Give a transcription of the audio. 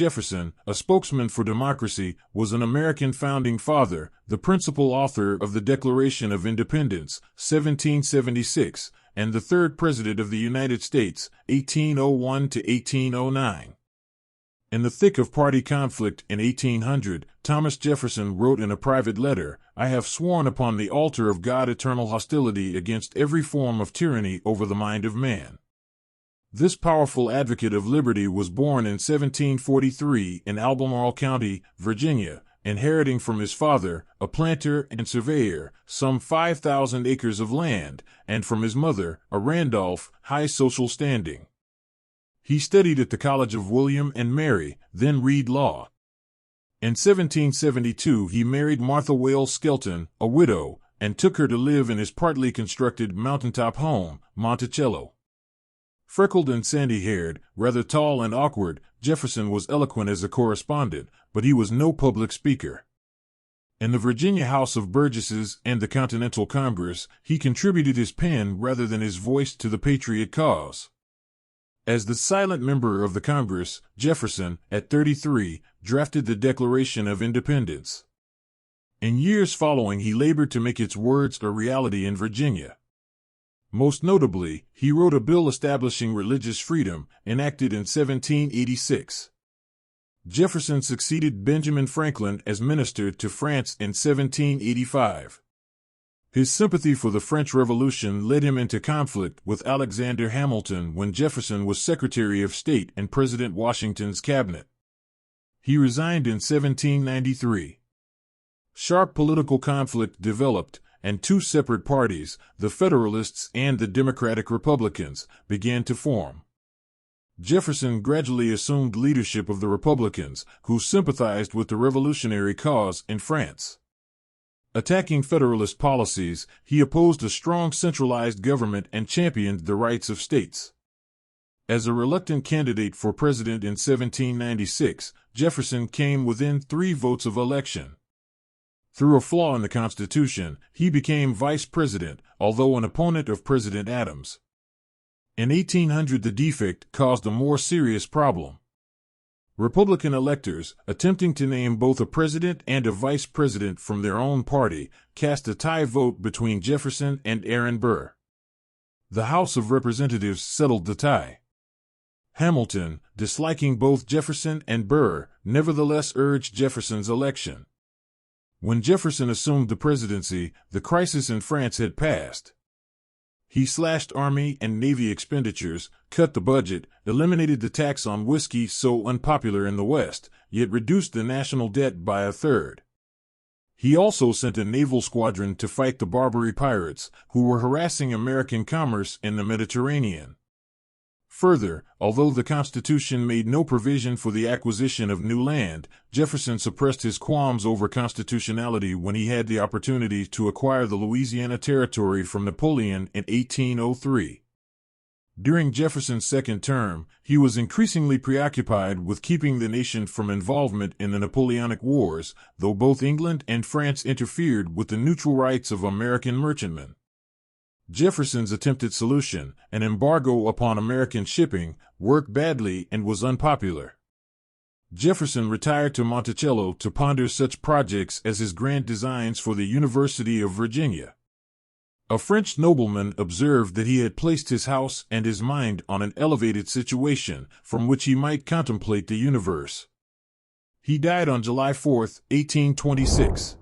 Jefferson, a spokesman for democracy, was an American founding father, the principal author of the Declaration of Independence, 1776, and the third President of the United States, 1801 to 1809. In the thick of party conflict in 1800, Thomas Jefferson wrote in a private letter, "I have sworn upon the altar of God eternal hostility against every form of tyranny over the mind of man." This powerful advocate of liberty was born in 1743 in Albemarle County, Virginia, inheriting from his father, a planter and surveyor, some 5,000 acres of land, and from his mother, a Randolph, high social standing. He studied at the College of William and Mary, then Reed Law. In 1772 he married Martha Wales Skelton, a widow, and took her to live in his partly constructed mountaintop home, Monticello. Freckled and sandy-haired, rather tall and awkward, Jefferson was eloquent as a correspondent, but he was no public speaker. In the Virginia House of Burgesses and the Continental Congress, he contributed his pen rather than his voice to the patriot cause. As the silent member of the Congress, Jefferson, at 33, drafted the Declaration of Independence. In years following, he labored to make its words a reality in Virginia. Most notably, he wrote a bill establishing religious freedom, enacted in 1786. Jefferson succeeded Benjamin Franklin as minister to France in 1785. His sympathy for the French Revolution led him into conflict with Alexander Hamilton when Jefferson was Secretary of State in President Washington's cabinet. He resigned in 1793. Sharp political conflict developed, and two separate parties, the Federalists and the Democratic Republicans, began to form. Jefferson gradually assumed leadership of the Republicans, who sympathized with the revolutionary cause in France. Attacking Federalist policies, he opposed a strong centralized government and championed the rights of states. As a reluctant candidate for president in 1796, Jefferson came within 3 votes of election. Through a flaw in the Constitution, he became vice president, although an opponent of President Adams. In 1800, the defect caused a more serious problem. Republican electors, attempting to name both a president and a vice president from their own party, cast a tie vote between Jefferson and Aaron Burr. The House of Representatives settled the tie. Hamilton, disliking both Jefferson and Burr, nevertheless urged Jefferson's election. When Jefferson assumed the presidency, the crisis in France had passed. He slashed Army and Navy expenditures, cut the budget, eliminated the tax on whiskey so unpopular in the West, yet reduced the national debt by 1/3. He also sent a naval squadron to fight the Barbary pirates, who were harassing American commerce in the Mediterranean. Further, although the Constitution made no provision for the acquisition of new land, Jefferson suppressed his qualms over constitutionality when he had the opportunity to acquire the Louisiana Territory from Napoleon in 1803. During Jefferson's second term, he was increasingly preoccupied with keeping the nation from involvement in the Napoleonic Wars, though both England and France interfered with the neutral rights of American merchantmen. Jefferson's attempted solution, an embargo upon American shipping, worked badly and was unpopular. Jefferson retired to Monticello to ponder such projects as his grand designs for the University of Virginia. A French nobleman observed that he had placed his house and his mind on an elevated situation from which he might contemplate the universe. He died on July 4, 1826.